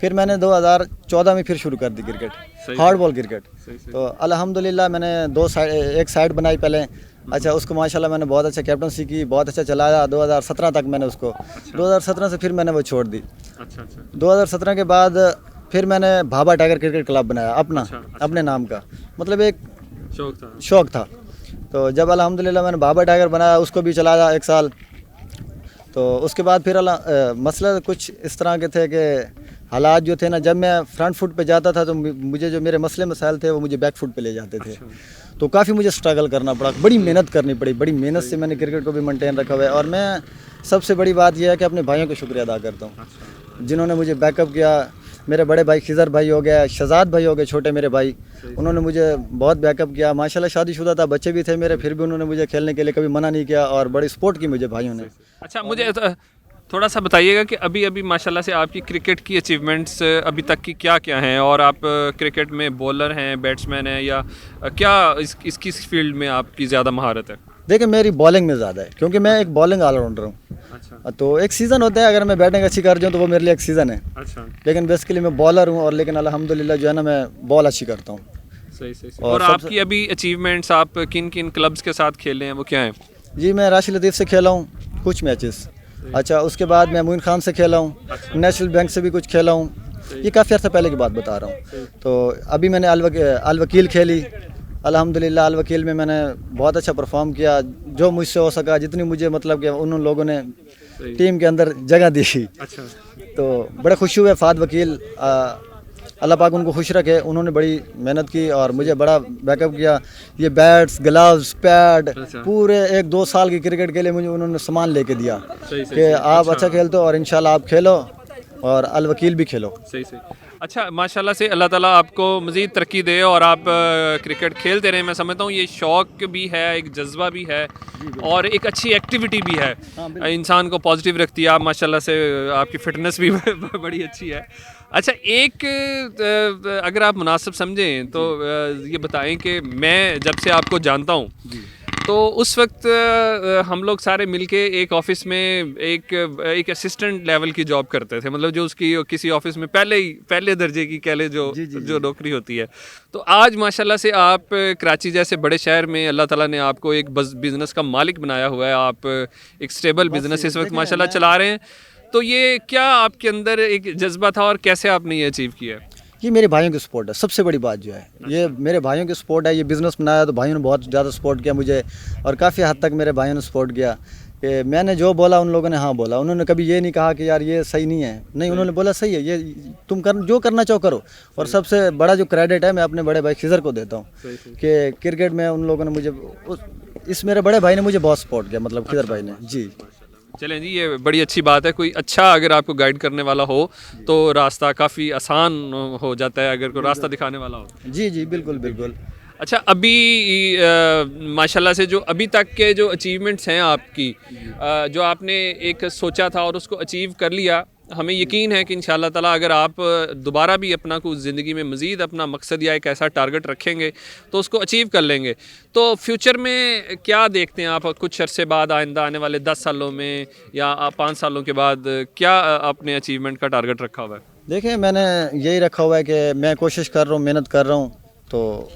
پھر میں نے 2014 میں پھر شروع کر دی کرکٹ، ہارڈ بال کرکٹ. تو الحمدللہ میں نے ایک سائڈ بنائی پہلے. اچھا اس کو ماشاءاللہ میں نے بہت اچھا کیپٹنسی کی، بہت اچھا چلایا 2017 تک میں نے اس کو. 2017 سے پھر میں نے وہ چھوڑ دی. 2017 کے بعد پھر میں نے بھابا ٹائیگر کرکٹ کلب بنایا اپنے نام کا، مطلب ایک شوق تھا. تو جب الحمدللہ میں نے بھابا ٹائیگر بنایا، اس کو بھی چلایا 1 سال. تو اس کے بعد پھر مسئلہ کچھ اس طرح کے تھے کہ حالات جو تھے نا، جب میں فرنٹ فٹ پہ جاتا تھا تو مجھے جو میرے مسائل تھے وہ مجھے بیک فٹ پہ لے جاتے تھے. تو کافی مجھے سٹرگل کرنا پڑا، بڑی محنت کرنی پڑی، بڑی محنت سے میں نے کرکٹ کو بھی مینٹین رکھا ہوا ہے. اور میں سب سے بڑی بات یہ ہے کہ اپنے بھائیوں کو شکریہ ادا کرتا ہوں جنہوں نے مجھے بیک اپ کیا. میرے بڑے بھائی خضر بھائی ہو گیا، شہزاد بھائی ہو گئے چھوٹے میرے بھائی، انہوں نے مجھے بہت بیک اپ کیا. ماشاءاللہ شادی شدہ تھا، بچے بھی تھے میرے، پھر بھی انہوں نے مجھے کھیلنے کے لیے کبھی منع نہیں کیا اور بڑی سپورٹ کی مجھے بھائیوں نے. اچھا مجھے تھوڑا سا بتائیے گا کہ ابھی ماشاءاللہ سے آپ کی کرکٹ کی اچیومنٹس ابھی تک کی کیا ہیں، اور آپ کرکٹ میں بولر ہیں، بیٹسمین ہیں، یا کیا اس کی فیلڈ میں آپ کی زیادہ مہارت ہے؟ دیکھیں میری بالنگ میں زیادہ ہے کیونکہ میں ایک بالنگ آل راؤنڈر ہوں. تو ایک سیزن ہوتا ہے، اگر میں بیٹنگ اچھی کر جاؤں تو وہ میرے لیے ایک سیزن ہے. لیکن بیسیکلی میں بالر ہوں، اور لیکن الحمدللہ جو ہے نا میں بال اچھی کرتا ہوں. صحیح. اور آپ کی ابھی اچیومنٹس آپ کن کلبز کے ساتھ کھیلے ہیں، وہ کیا ہیں؟ جی میں راشد لطیف سے کھیلا ہوں کچھ میچز. اچھا اس کے بعد میں معین خان سے کھیلا ہوں، نیشنل بینک سے بھی کچھ کھیلا ہوں. یہ کافی عرصہ پہلے کی بات بتا رہا ہوں. تو ابھی میں نے الوکیل کھیلی، الحمدللہ الوکیل میں نے بہت اچھا پرفارم کیا، جو مجھ سے ہو سکا، جتنی مجھے مطلب کہ ان لوگوں نے ٹیم کے اندر جگہ دی. تو بڑے خوشی ہوئے. فہد وکیل اللہ پاک ان کو خوش رکھے، انہوں نے بڑی محنت کی اور مجھے بڑا بیک اپ کیا. یہ بیٹس، گلوز، پیڈ، پورے 1-2 سال کی کرکٹ کے لیے مجھے انہوں نے سامان لے کے دیا کہ آپ اچھا کھیلتے ہو اور انشاءاللہ آپ کھیلو اور الوکیل بھی کھیلو. صحیح. اچھا ماشاءاللہ سے اللہ تعالیٰ آپ کو مزید ترقی دے اور آپ کرکٹ کھیلتے رہیں. میں سمجھتا ہوں یہ شوق بھی ہے، ایک جذبہ بھی ہے، اور ایک اچھی ایکٹیویٹی بھی ہے، انسان کو پازیٹیو رکھتی ہے. آپ ماشاءاللہ سے آپ کی فٹنس بھی بڑی اچھی ہے. اچھا ایک اگر آپ مناسب سمجھیں تو یہ بتائیں کہ میں جب سے آپ کو جانتا ہوں تو اس وقت ہم لوگ سارے مل کے ایک آفس میں ایک اسسٹنٹ لیول کی جاب کرتے تھے، مطلب جو اس کی کسی آفس میں پہلے درجے کی کہہ لے جو نوکری ہوتی ہے. تو آج ماشاءاللہ سے آپ کراچی جیسے بڑے شہر میں اللہ تعالیٰ نے آپ کو ایک بزنس کا مالک بنایا ہوا ہے، آپ ایک سٹیبل بزنس اس وقت ماشاءاللہ چلا رہے ہیں. تو یہ کیا آپ کے اندر ایک جذبہ تھا اور کیسے آپ نے یہ اچیو کیا؟ یہ میرے بھائیوں کی سپورٹ ہے، سب سے بڑی بات جو ہے یہ میرے بھائیوں کی سپورٹ ہے. یہ بزنس بنایا تو بھائیوں نے بہت زیادہ سپورٹ کیا مجھے، اور کافی حد تک میرے بھائیوں نے سپورٹ کیا کہ میں نے جو بولا ان لوگوں نے ہاں بولا. انہوں نے کبھی یہ نہیں کہا کہ یار یہ صحیح نہیں ہے، نہیں، انہوں نے بولا صحیح ہے، یہ تم جو کرنا چاہو کرو. اور سب سے بڑا جو کریڈٹ ہے میں اپنے بڑے بھائی خضر کو دیتا ہوں کہ کرکٹ میں ان لوگوں نے مجھے میرے بڑے بھائی نے مجھے بہت سپورٹ کیا، مطلب خضر بھائی نے. جی چلیں جی، یہ بڑی اچھی بات ہے. کوئی اچھا اگر آپ کو گائیڈ کرنے والا ہو تو راستہ کافی آسان ہو جاتا ہے، اگر کوئی راستہ دکھانے والا ہو. جی بالکل. اچھا ابھی ماشاءاللہ سے جو ابھی تک کے جو اچیومنٹس ہیں آپ کی، جو آپ نے ایک سوچا تھا اور اس کو اچیو کر لیا، ہمیں یقین ہے کہ انشاءاللہ تعالیٰ اگر آپ دوبارہ بھی اپنا کچھ زندگی میں مزید اپنا مقصد یا ایک ایسا ٹارگٹ رکھیں گے تو اس کو اچیو کر لیں گے. تو فیوچر میں کیا دیکھتے ہیں آپ کچھ عرصے بعد، آئندہ آنے والے 10 سالوں میں یا 5 سالوں کے بعد کیا آپ نے اچیومنٹ کا ٹارگٹ رکھا ہوا ہے؟ دیکھیں میں نے یہی رکھا ہوا ہے کہ میں کوشش کر رہا ہوں، محنت کر رہا ہوں. تو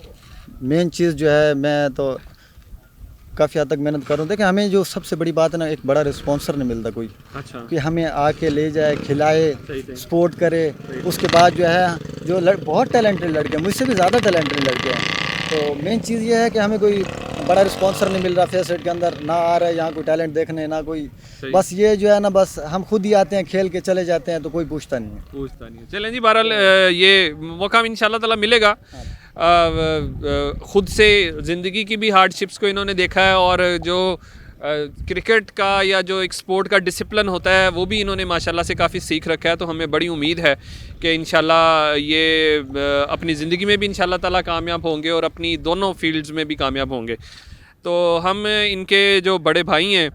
مین چیز جو ہے میں تو کافی حد تک محنت کر رہا ہوں. دیکھیں ہمیں جو سب سے بڑی بات ہے نا، ایک بڑا رسپانسر نہیں ملتا کوئی کہ ہمیں آ کے لے جائے، کھلائے، سپورٹ کرے. اس کے بعد جو ہے جو بہت ٹیلنٹڈ لڑکے ہیں، مجھ سے بھی زیادہ ٹیلنٹڈ لڑکے ہیں. تو مین چیز یہ ہے کہ ہمیں کوئی بڑا رسپانسر نہیں مل رہا فیس ایڈ کے اندر، نہ آ رہا ہے یہاں کوئی ٹیلنٹ دیکھنے، نہ کوئی. بس یہ جو ہے نا، بس ہم خود ہی آتے ہیں، کھیل کے چلے جاتے ہیں، تو کوئی پوچھتا نہیں ہے. چلیں جی، بہرحال یہ موقع انشاءاللہ تعالیٰ ملے گا. خود سے زندگی کی بھی ہارڈ شپس کو انہوں نے دیکھا ہے، اور جو کرکٹ کا یا جو ایک سپورٹ کا ڈسپلن ہوتا ہے وہ بھی انہوں نے ماشاءاللہ سے کافی سیکھ رکھا ہے. تو ہمیں بڑی امید ہے کہ انشاءاللہ یہ اپنی زندگی میں بھی انشاءاللہ تعالیٰ کامیاب ہوں گے اور اپنی دونوں فیلڈز میں بھی کامیاب ہوں گے. تو ہم ان کے جو بڑے بھائی ہیں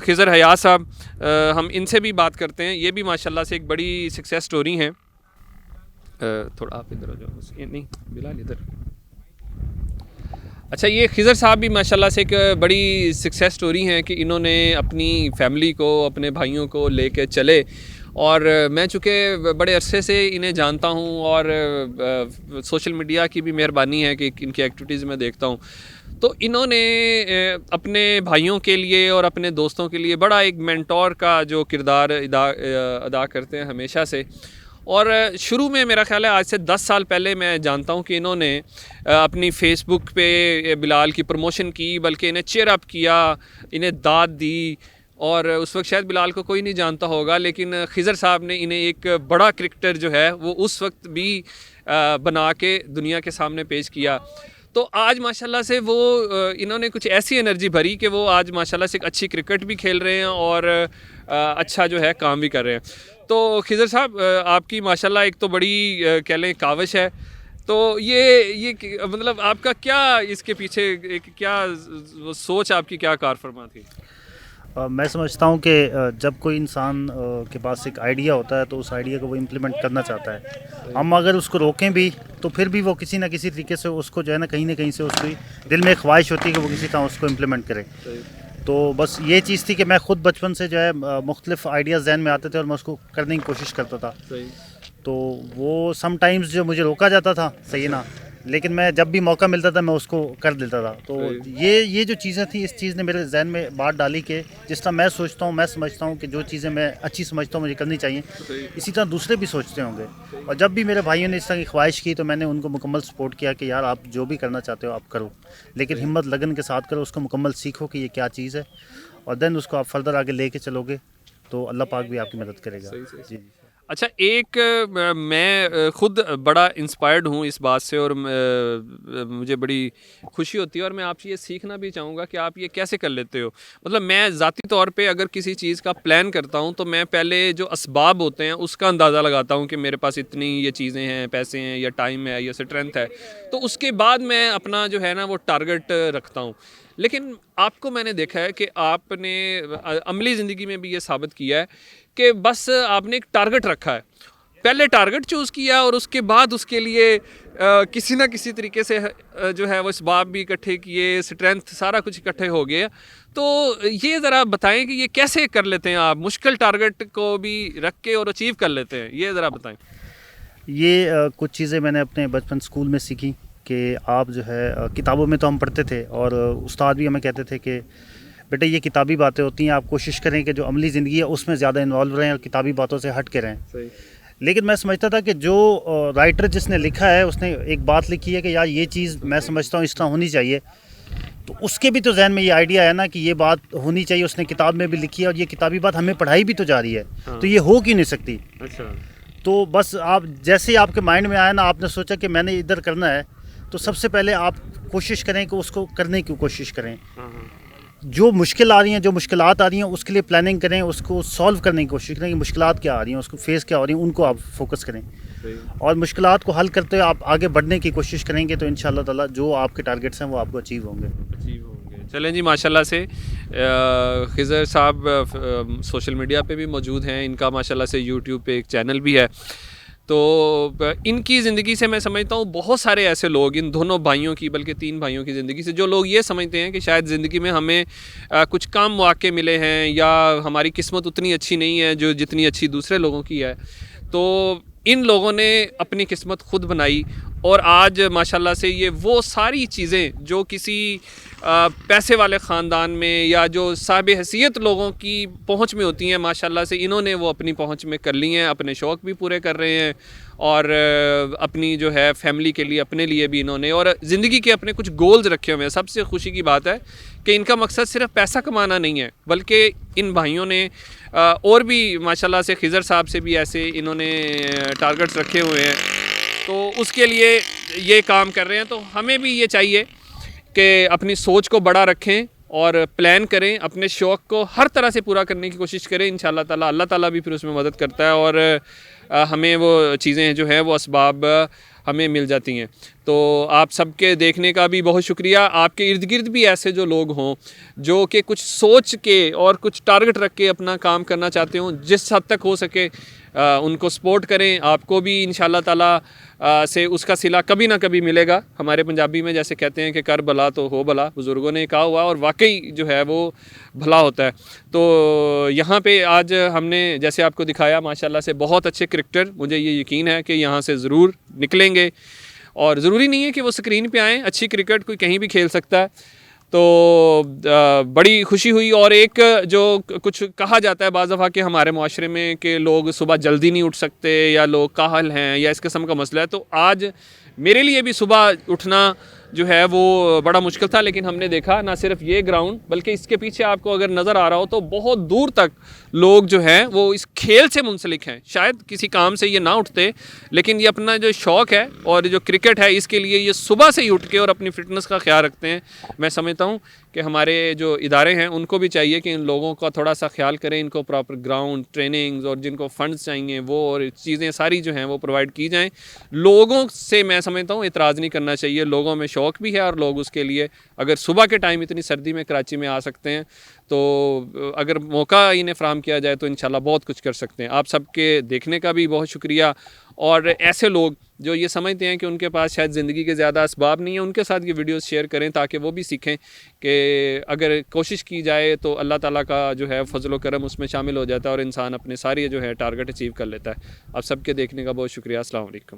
خضر حیات صاحب، ہم ان سے بھی بات کرتے ہیں. یہ بھی ماشاءاللہ سے ایک بڑی سکسیس سٹوری ہیں. تھوڑا آپ ادھر ہو جاؤ، نہیں بلال ادھر. اچھا یہ خضر صاحب بھی ماشاءاللہ سے ایک بڑی سکسیس سٹوری ہیں کہ انہوں نے اپنی فیملی کو، اپنے بھائیوں کو لے کے چلے اور میں چونکہ بڑے عرصے سے انہیں جانتا ہوں اور سوشل میڈیا کی بھی مہربانی ہے کہ ان کی ایکٹیویٹیز میں دیکھتا ہوں، تو انہوں نے اپنے بھائیوں کے لیے اور اپنے دوستوں کے لیے بڑا ایک مینٹور کا جو کردار ادا کرتے ہیں ہمیشہ سے. اور شروع میں میرا خیال ہے آج سے 10 سال پہلے میں جانتا ہوں کہ انہوں نے اپنی فیس بک پہ بلال کی پروموشن کی، بلکہ انہیں چیئر اپ کیا، انہیں داد دی. اور اس وقت شاید بلال کو کوئی نہیں جانتا ہوگا، لیکن خضر صاحب نے انہیں ایک بڑا کرکٹر جو ہے وہ اس وقت بھی بنا کے دنیا کے سامنے پیش کیا. تو آج ماشاءاللہ سے وہ انہوں نے کچھ ایسی انرجی بھری کہ وہ آج ماشاءاللہ سے ایک اچھی کرکٹ بھی کھیل رہے ہیں اور اچھا جو ہے کام بھی کر رہے ہیں. تو خضر صاحب آپ کی ماشاءاللہ ایک تو بڑی کہہ لیں کاوش ہے، تو یہ مطلب آپ کا کیا اس کے پیچھے کیا سوچ، آپ کی کیا کار فرما تھی؟ میں سمجھتا ہوں کہ جب کوئی انسان کے پاس ایک آئیڈیا ہوتا ہے تو اس آئیڈیا کو وہ امپلیمنٹ کرنا چاہتا ہے. ہم اگر اس کو روکیں بھی تو پھر بھی وہ کسی نہ کسی طریقے سے اس کو جو ہے نا کہیں سے اس کی دل میں ایک خواہش ہوتی ہے کہ وہ کسی طرح اس کو امپلیمنٹ کرے. تو بس یہ چیز تھی کہ میں خود بچپن سے جو ہے مختلف آئیڈیاز ذہن میں آتے تھے اور میں اس کو کرنے کی کوشش کرتا تھا. تو وہ سم ٹائمز جو مجھے روکا جاتا تھا صحیح نا، لیکن میں جب بھی موقع ملتا تھا میں اس کو کر دیتا تھا. تو یہ جو چیزیں تھیں، اس چیز نے میرے ذہن میں بات ڈالی کہ جس طرح میں سوچتا ہوں، میں سمجھتا ہوں کہ جو چیزیں میں اچھی سمجھتا ہوں مجھے کرنی چاہیے، اسی طرح دوسرے بھی سوچتے ہوں گے. اور جب بھی میرے بھائیوں نے اس طرح کی خواہش کی تو میں نے ان کو مکمل سپورٹ کیا کہ یار آپ جو بھی کرنا چاہتے ہو آپ کرو، لیکن ہمت لگن کے ساتھ کرو، اس کو مکمل سیکھو کہ یہ کیا چیز ہے، اور دین اس کو آپ فردر آگے لے کے چلو گے تو اللہ پاک بھی آپ کی مدد کرے گا. جی. اچھا، ایک میں خود بڑا انسپائرڈ ہوں اس بات سے، اور مجھے بڑی خوشی ہوتی ہے اور میں آپ سے یہ سیکھنا بھی چاہوں گا کہ آپ یہ کیسے کر لیتے ہو. مطلب میں ذاتی طور پہ اگر کسی چیز کا پلان کرتا ہوں تو میں پہلے جو اسباب ہوتے ہیں اس کا اندازہ لگاتا ہوں کہ میرے پاس اتنی یہ چیزیں ہیں، پیسے ہیں یا ٹائم ہے یا اسٹرینتھ ہے، تو اس کے بعد میں اپنا جو ہے نا وہ ٹارگٹ رکھتا ہوں. لیکن آپ کو میں نے دیکھا ہے کہ آپ نے عملی زندگی میں بھی یہ ثابت کیا ہے کہ بس آپ نے ایک ٹارگٹ رکھا ہے، پہلے ٹارگٹ چوز کیا اور اس کے بعد اس کے لیے کسی نہ کسی طریقے سے جو ہے وہ اسباب بھی اکٹھے کیے، اسٹرینتھ سارا کچھ اکٹھے ہو گیا. تو یہ ذرا بتائیں کہ یہ کیسے کر لیتے ہیں آپ، مشکل ٹارگٹ کو بھی رکھ کے اور اچیو کر لیتے ہیں، یہ ذرا بتائیں. یہ کچھ چیزیں میں نے اپنے بچپن اسکول میں سیکھی کہ آپ جو ہے کتابوں میں تو ہم پڑھتے تھے اور استاد بھی ہمیں کہتے تھے کہ بیٹا یہ کتابی باتیں ہوتی ہیں، آپ کوشش کریں کہ جو عملی زندگی ہے اس میں زیادہ انوالو رہیں اور کتابی باتوں سے ہٹ کے رہیں. لیکن میں سمجھتا تھا کہ جو رائٹر جس نے لکھا ہے اس نے ایک بات لکھی ہے کہ یار یہ چیز میں سمجھتا ہوں اس طرح ہونی چاہیے، تو اس کے بھی تو ذہن میں یہ آئیڈیا ہے نا کہ یہ بات ہونی چاہیے، اس نے کتاب میں بھی لکھی ہے اور یہ کتابی بات ہمیں پڑھائی بھی تو جا رہی ہے، تو یہ ہو کیوں نہیں سکتی. تو بس آپ جیسے ہی آپ کے مائنڈ میں آیا نا، آپ نے سوچا کہ میں نے ادھر کرنا ہے، تو سب سے پہلے آپ کوشش کریں کہ اس کو کرنے کی کوشش کریں. جو مشکل آ رہی ہیں، جو مشکلات آ رہی ہیں اس کے لیے پلاننگ کریں، اس کو سولو کرنے کی کوشش کریں کہ مشکلات کیا آ رہی ہیں، اس کو فیس کیا ہو رہی ہیں، ان کو آپ فوکس کریں اور مشکلات کو حل کرتے ہوئے آپ آگے بڑھنے کی کوشش کریں گے تو انشاءاللہ تعالیٰ جو آپ کے ٹارگٹس ہیں وہ آپ کو اچیو ہوں گے. چلیں جی، ماشاءاللہ سے خضر صاحب سوشل میڈیا پہ بھی موجود ہیں، ان کا ماشاءاللہ سے یوٹیوب پہ ایک چینل بھی ہے. تو ان کی زندگی سے میں سمجھتا ہوں بہت سارے ایسے لوگ، ان دونوں بھائیوں کی بلکہ 3 بھائیوں کی زندگی سے، جو لوگ یہ سمجھتے ہیں کہ شاید زندگی میں ہمیں کچھ کم مواقع ملے ہیں یا ہماری قسمت اتنی اچھی نہیں ہے جو جتنی اچھی دوسرے لوگوں کی ہے، تو ان لوگوں نے اپنی قسمت خود بنائی اور آج ماشاءاللہ سے یہ وہ ساری چیزیں جو کسی پیسے والے خاندان میں یا جو صاحب حیثیت لوگوں کی پہنچ میں ہوتی ہیں، ماشاءاللہ سے انہوں نے وہ اپنی پہنچ میں کر لی ہیں، اپنے شوق بھی پورے کر رہے ہیں اور اپنی جو ہے فیملی کے لیے، اپنے لیے بھی انہوں نے، اور زندگی کے اپنے کچھ گولز رکھے ہوئے ہیں. سب سے خوشی کی بات ہے کہ ان کا مقصد صرف پیسہ کمانا نہیں ہے، بلکہ ان بھائیوں نے اور بھی ماشاءاللہ سے خضر صاحب سے بھی ایسے انہوں نے ٹارگٹس رکھے ہوئے ہیں، تو اس کے لیے یہ کام کر رہے ہیں. تو ہمیں بھی یہ چاہیے کہ اپنی سوچ کو بڑا رکھیں اور پلان کریں، اپنے شوق کو ہر طرح سے پورا کرنے کی کوشش کریں. انشاءاللہ تعالیٰ اللہ تعالیٰ بھی پھر اس میں مدد کرتا ہے اور ہمیں وہ چیزیں جو ہیں وہ اسباب ہمیں مل جاتی ہیں. تو آپ سب کے دیکھنے کا بھی بہت شکریہ. آپ کے ارد گرد بھی ایسے جو لوگ ہوں جو کہ کچھ سوچ کے اور کچھ ٹارگٹ رکھ کے اپنا کام کرنا چاہتے ہوں, جس حد تک ہو سکے ان کو سپورٹ کریں. آپ کو بھی انشاءاللہ تعالیٰ سے اس کا صلہ کبھی نہ کبھی ملے گا. ہمارے پنجابی میں جیسے کہتے ہیں کہ کر بھلا تو ہو بھلا, بزرگوں نے کہا ہوا اور واقعی جو ہے وہ بھلا ہوتا ہے. تو یہاں پہ آج ہم نے جیسے آپ کو دکھایا ماشاءاللہ سے بہت اچھے کرکٹر, مجھے یہ یقین ہے کہ یہاں سے ضرور نکلیں گے. اور ضروری نہیں ہے کہ وہ اسکرین پہ آئیں, اچھی کرکٹ کوئی کہیں بھی کھیل سکتا ہے. تو بڑی خوشی ہوئی. اور ایک جو کچھ کہا جاتا ہے بعض دفعہ کہ ہمارے معاشرے میں کہ لوگ صبح جلدی نہیں اٹھ سکتے یا لوگ کاہل ہیں یا اس قسم کا مسئلہ ہے, تو آج میرے لیے بھی صبح اٹھنا جو ہے وہ بڑا مشکل تھا. لیکن ہم نے دیکھا نہ صرف یہ گراؤنڈ بلکہ اس کے پیچھے آپ کو اگر نظر آ رہا ہو تو بہت دور تک لوگ جو ہیں وہ اس کھیل سے منسلک ہیں. شاید کسی کام سے یہ نہ اٹھتے, لیکن یہ اپنا جو شوق ہے اور جو کرکٹ ہے اس کے لیے یہ صبح سے ہی اٹھ کے اور اپنی فٹنس کا خیال رکھتے ہیں. میں سمجھتا ہوں کہ ہمارے جو ادارے ہیں ان کو بھی چاہیے کہ ان لوگوں کا تھوڑا سا خیال کریں, ان کو پراپر گراؤنڈ ٹریننگز اور جن کو فنڈز چاہیے وہ اور چیزیں ساری جو ہیں وہ پرووائڈ کی جائیں. لوگوں سے میں سمجھتا ہوں اعتراض نہیں کرنا چاہیے, لوگوں میں شوق بھی ہے اور لوگ اس کے لیے اگر صبح کے ٹائم اتنی سردی میں کراچی میں آ سکتے ہیں تو اگر موقع انہیں فراہم کیا جائے تو انشاءاللہ بہت کچھ کر سکتے ہیں. آپ سب کے دیکھنے کا بھی بہت شکریہ. اور ایسے لوگ جو یہ سمجھتے ہیں کہ ان کے پاس شاید زندگی کے زیادہ اسباب نہیں ہیں, ان کے ساتھ یہ ویڈیوز شیئر کریں تاکہ وہ بھی سیکھیں کہ اگر کوشش کی جائے تو اللہ تعالیٰ کا جو ہے فضل و کرم اس میں شامل ہو جاتا ہے اور انسان اپنے سارے جو ہے ٹارگٹ اچیو کر لیتا ہے. آپ سب کے دیکھنے کا بہت شکریہ. السلام علیکم.